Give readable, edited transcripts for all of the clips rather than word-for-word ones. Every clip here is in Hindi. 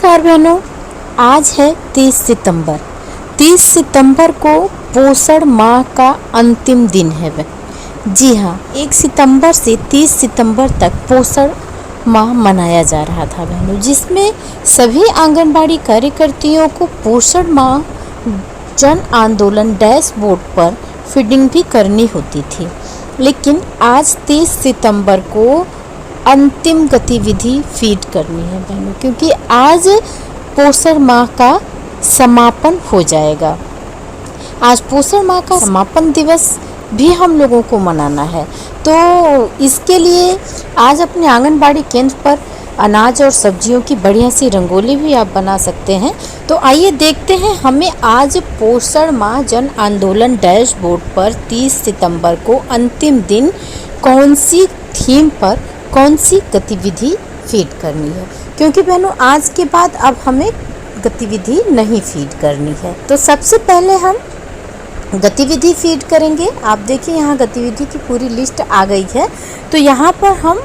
नमस्कार बहनों, आज है 30 सितंबर। 30 सितंबर को पोषण माह का अंतिम दिन है। जी हाँ, 1 सितंबर से 30 सितंबर तक पोषण माह मनाया जा रहा था बहनों, जिसमें सभी आंगनबाड़ी कार्यकर्तियों को पोषण माह जन आंदोलन डैशबोर्ड पर फीडिंग भी करनी होती थी। लेकिन आज 30 सितंबर को अंतिम गतिविधि फीड करनी है बहनों, क्योंकि आज पोषण माह का समापन हो जाएगा। आज पोषण माह का समापन दिवस भी हम लोगों को मनाना है, तो इसके लिए आज अपने आंगनबाड़ी केंद्र पर अनाज और सब्जियों की बढ़िया सी रंगोली भी आप बना सकते हैं। तो आइए देखते हैं हमें आज पोषण माह जन आंदोलन डैशबोर्ड पर 30 सितंबर को अंतिम दिन कौन सी थीम पर कौन सी गतिविधि फीड करनी है, क्योंकि बहनों आज के बाद अब हमें गतिविधि नहीं फीड करनी है। तो सबसे पहले हम गतिविधि फीड करेंगे। आप देखिए यहाँ गतिविधि की पूरी लिस्ट आ गई है। तो यहाँ पर हम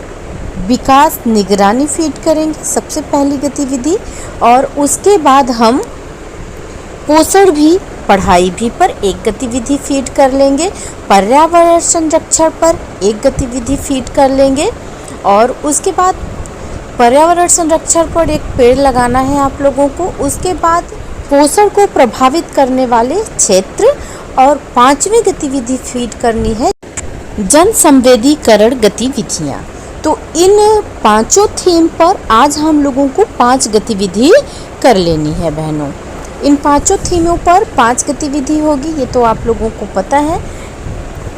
विकास निगरानी फीड करेंगे सबसे पहली गतिविधि, और उसके बाद हम पोषण भी पढ़ाई भी पर एक गतिविधि फीड कर लेंगे, पर्यावरण संरक्षण पर एक गतिविधि फीड कर लेंगे, और उसके बाद पर्यावरण संरक्षण पर एक पेड़ लगाना है आप लोगों को। उसके बाद पोषण को प्रभावित करने वाले क्षेत्र, और 5वीं गतिविधि फीड करनी है जन संवेदीकरण गतिविधियाँ। तो इन 5 थीम पर आज हम लोगों को 5 गतिविधि कर लेनी है बहनों। इन 5 थीमों पर 5 गतिविधि होगी, ये तो आप लोगों को पता है।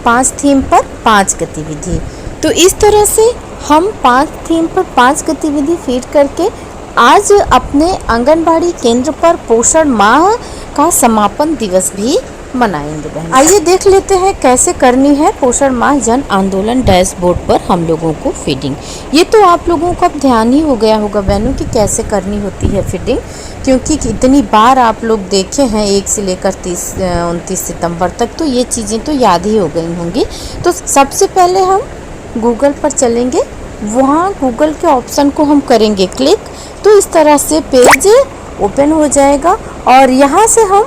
5 थीम पर 5 गतिविधि। तो इस तरह से हम 5 थीम पर 5 गतिविधि फीड करके आज अपने आंगनबाड़ी केंद्र पर पोषण माह का समापन दिवस भी मनाएंगे बहन। आइए देख लेते हैं कैसे करनी है पोषण माह जन आंदोलन डैशबोर्ड पर हम लोगों को फीडिंग। ये तो आप लोगों को अब ध्यान ही हो गया होगा बहनों कि कैसे करनी होती है फीडिंग, क्योंकि इतनी बार आप लोग देखे हैं 1 से लेकर 29 सितंबर तक, तो ये चीज़ें तो याद ही हो गई होंगी। तो सबसे पहले हम गूगल पर चलेंगे, वहाँ गूगल के ऑप्शन को हम करेंगे क्लिक, तो इस तरह से पेज ओपन हो जाएगा। और यहाँ से हम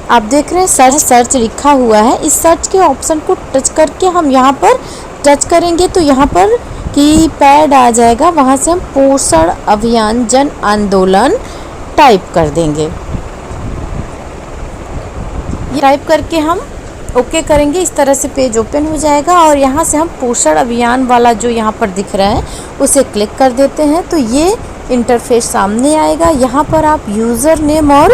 आप देख रहे हैं सर्च लिखा हुआ है, इस सर्च के ऑप्शन को टच करके हम यहाँ पर टच करेंगे तो यहाँ पर कीपैड आ जाएगा, वहाँ से हम पोषण अभियान जन आंदोलन टाइप कर देंगे। टाइप करके हम ओके करेंगे, इस तरह से पेज ओपन हो जाएगा। और यहाँ से हम पोषण अभियान वाला जो यहाँ पर दिख रहा है उसे क्लिक कर देते हैं, तो ये इंटरफेस सामने आएगा। यहाँ पर आप यूज़र नेम और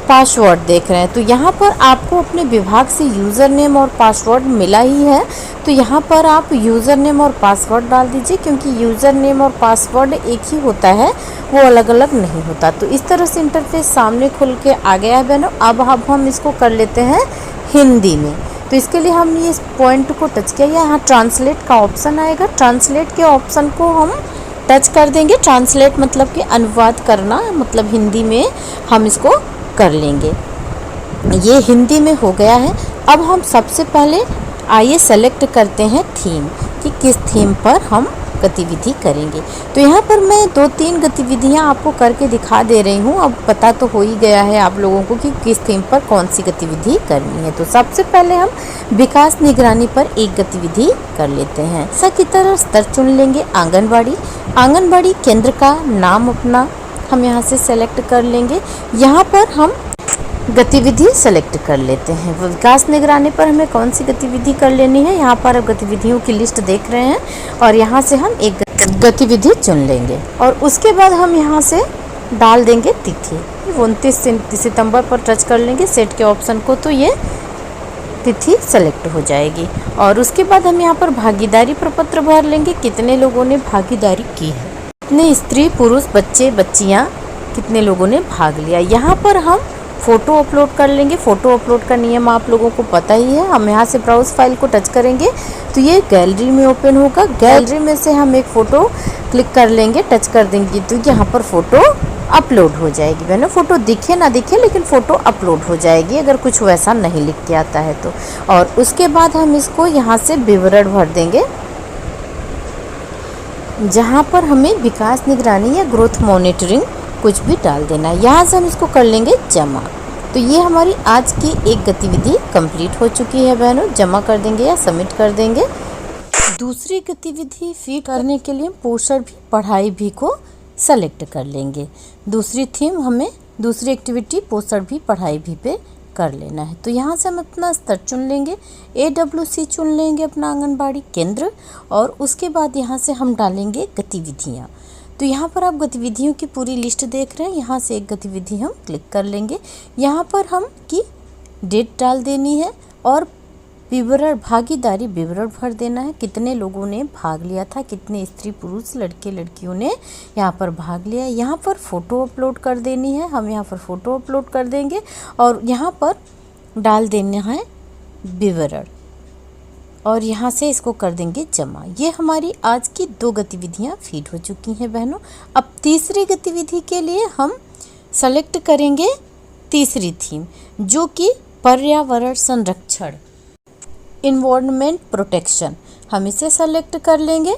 पासवर्ड देख रहे हैं, तो यहाँ पर आपको अपने विभाग से यूज़र नेम और पासवर्ड मिला ही है, तो यहाँ पर आप यूज़र नेम और पासवर्ड डाल दीजिए, क्योंकि यूज़र नेम और पासवर्ड एक ही होता है, वो अलग अलग नहीं होता। तो इस तरह से इंटरफेस सामने खुल के आ गया है बहनों। अब हम इसको कर लेते हैं हिंदी में। तो इसके लिए हम ये पॉइंट को टच किया, यहाँ ट्रांसलेट का ऑप्शन आएगा, ट्रांसलेट के ऑप्शन को हम टच कर देंगे। ट्रांसलेट मतलब कि अनुवाद करना, मतलब हिंदी में हम इसको कर लेंगे। ये हिंदी में हो गया है। अब हम सबसे पहले आइए सेलेक्ट करते हैं थीम, कि किस थीम पर हम गतिविधि करेंगे। तो यहाँ पर मैं 2-3 गतिविधियाँ आपको करके दिखा दे रही हूँ। अब पता तो हो ही गया है आप लोगों को कि किस थीम पर कौन सी गतिविधि करनी है। तो सबसे पहले हम विकास निगरानी पर एक गतिविधि कर लेते हैं। ऐसा की तरह स्तर चुन लेंगे आंगनबाड़ी केंद्र का नाम अपना हम यहाँ से सेलेक्ट कर लेंगे। यहाँ पर हम गतिविधि सेलेक्ट कर लेते हैं। विकास निगरानी पर हमें कौन सी गतिविधि कर लेनी है, यहाँ पर अब गतिविधियों की लिस्ट देख रहे हैं, और यहाँ से हम एक गतिविधि चुन लेंगे। और उसके बाद हम यहाँ से डाल देंगे तिथि, 29 सितंबर पर टच कर लेंगे सेट के ऑप्शन को, तो ये तिथि सेलेक्ट हो जाएगी। और उसके बाद हम यहाँ पर भागीदारी प्रपत्र भर लेंगे, कितने लोगों ने भागीदारी की है, कितने स्त्री पुरुष बच्चे बच्चियाँ कितने लोगों ने भाग लिया। यहाँ पर हम फ़ोटो अपलोड कर लेंगे। फ़ोटो अपलोड का नियम आप लोगों को पता ही है। हम यहाँ से ब्राउज फाइल को टच करेंगे तो ये गैलरी में ओपन होगा। गैलरी में से हम एक फ़ोटो क्लिक कर लेंगे, टच कर देंगे तो यहाँ पर फ़ोटो अपलोड हो जाएगी। बहनों फ़ोटो दिखे ना दिखे, लेकिन फ़ोटो अपलोड हो जाएगी अगर कुछ वैसा नहीं लिख के आता है तो। और उसके बाद हम इसको यहाँ से विवरण भर देंगे, जहाँ पर हमें विकास निगरानी या ग्रोथ मॉनिटरिंग कुछ भी डाल देना है। यहाँ से हम इसको कर लेंगे जमा। तो ये हमारी आज की एक गतिविधि कंप्लीट हो चुकी है बहनों। जमा कर देंगे या सबमिट कर देंगे। दूसरी गतिविधि फीड करने के लिए पोषण भी पढ़ाई भी को सेलेक्ट कर लेंगे। दूसरी थीम हमें दूसरी एक्टिविटी पोषण भी पढ़ाई भी पे कर लेना है। तो यहाँ से हम अपना स्तर चुन लेंगे, AWC चुन लेंगे अपना आंगनबाड़ी केंद्र, और उसके बाद यहाँ से हम डालेंगे गतिविधियाँ। तो यहाँ पर आप गतिविधियों की पूरी लिस्ट देख रहे हैं। यहाँ से एक गतिविधि हम क्लिक कर लेंगे। यहाँ पर हम की डेट डाल देनी है और विवरण भागीदारी विवरण भर देना है। कितने लोगों ने भाग लिया था, कितने स्त्री पुरुष लड़के लड़कियों ने यहाँ पर भाग लिया। यहाँ पर फ़ोटो अपलोड कर देनी है। हम यहाँ पर फ़ोटो अपलोड कर देंगे और यहाँ पर डाल देना है विवरण, और यहाँ से इसको कर देंगे जमा। ये हमारी आज की 2 गतिविधियाँ फीड हो चुकी हैं बहनों। अब तीसरी गतिविधि के लिए हम सेलेक्ट करेंगे तीसरी थीम, जो कि पर्यावरण संरक्षण, इन्वायरमेंट प्रोटेक्शन। हम इसे सेलेक्ट कर लेंगे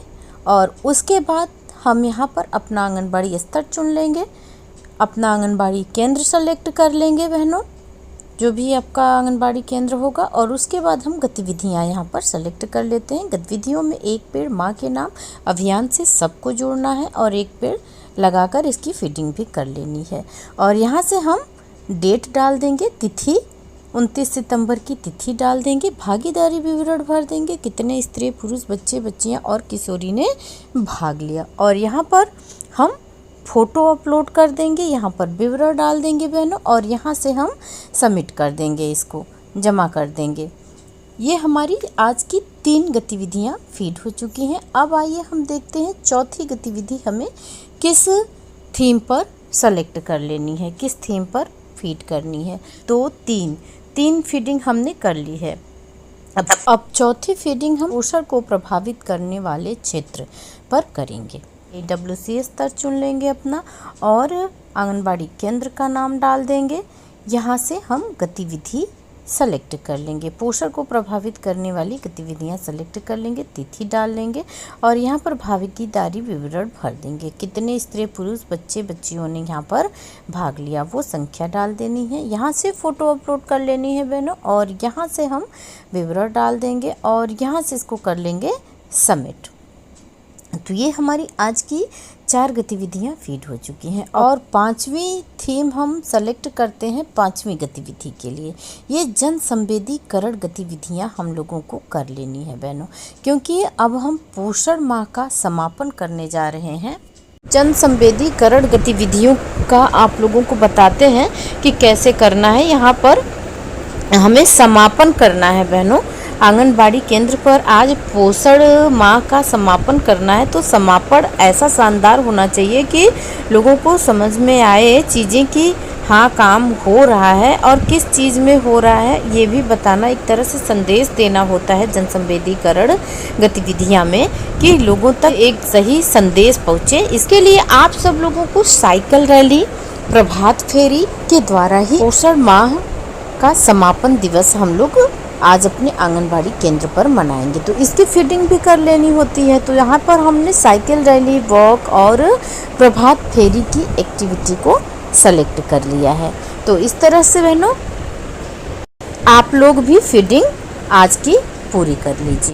और उसके बाद हम यहाँ पर अपना आंगनबाड़ी स्तर चुन लेंगे, अपना आंगनबाड़ी केंद्र सेलेक्ट कर लेंगे बहनों, जो भी आपका आंगनबाड़ी केंद्र होगा। और उसके बाद हम गतिविधियाँ यहाँ पर सेलेक्ट कर लेते हैं। गतिविधियों में एक पेड़ माँ के नाम अभियान से सबको जोड़ना है और एक पेड़ लगाकर इसकी फीडिंग भी कर लेनी है। और यहाँ से हम डेट डाल देंगे, तिथि 29 सितंबर की तिथि डाल देंगे। भागीदारी विवरण भर देंगे, कितने स्त्री पुरुष बच्चे बच्चियां और किशोरी ने भाग लिया। और यहाँ पर हम फ़ोटो अपलोड कर देंगे, यहाँ पर विवरण डाल देंगे बहनों, और यहाँ से हम सबमिट कर देंगे, इसको जमा कर देंगे। ये हमारी आज की 3 गतिविधियाँ फीड हो चुकी हैं। अब आइए हम देखते हैं चौथी गतिविधि हमें किस थीम पर सेलेक्ट कर लेनी है, किस थीम पर फीड करनी है। तो तीन फीडिंग हमने कर ली है। अब चौथी फीडिंग हम पोषण को प्रभावित करने वाले क्षेत्र पर करेंगे। AWC स्तर चुन लेंगे अपना और आंगनबाड़ी केंद्र का नाम डाल देंगे। यहाँ से हम गतिविधि सेलेक्ट कर लेंगे, पोषण को प्रभावित करने वाली गतिविधियाँ सेलेक्ट कर लेंगे, तिथि डाल लेंगे और यहाँ पर भागीदारी विवरण भर देंगे। कितने स्त्री पुरुष बच्चे बच्चियों ने यहाँ पर भाग लिया वो संख्या डाल देनी है। यहाँ से फ़ोटो अपलोड कर लेनी है बहनों, और यहाँ से हम विवरण डाल देंगे और यहाँ से इसको कर लेंगे सबमिट। तो ये हमारी आज की 4 गतिविधियाँ फीड हो चुकी हैं। और 5वीं थीम हम सेलेक्ट करते हैं 5वीं गतिविधि के लिए। ये जन संवेदीकरण गतिविधियाँ हम लोगों को कर लेनी है बहनों, क्योंकि अब हम पोषण माह का समापन करने जा रहे हैं। जन संवेदीकरण गतिविधियों का आप लोगों को बताते हैं कि कैसे करना है। यहाँ पर हमें समापन करना है बहनों। आंगनबाड़ी केंद्र पर आज पोषण माह का समापन करना है। तो समापन ऐसा शानदार होना चाहिए कि लोगों को समझ में आए चीज़ें कि हाँ काम हो रहा है और किस चीज़ में हो रहा है, ये भी बताना, एक तरह से संदेश देना होता है जन संवेदीकरण गतिविधियाँ में, कि लोगों तक एक सही संदेश पहुँचे। इसके लिए आप सब लोगों को साइकिल रैली, प्रभात फेरी के द्वारा ही पोषण माह का समापन दिवस हम लोग आज अपने आंगनबाड़ी केंद्र पर मनाएंगे। तो इसकी फीडिंग भी कर लेनी होती है। तो यहाँ पर हमने साइकिल रैली, वॉक और प्रभात फेरी की एक्टिविटी को सेलेक्ट कर लिया है। तो इस तरह से बहनों आप लोग भी फीडिंग आज की पूरी कर लीजिए।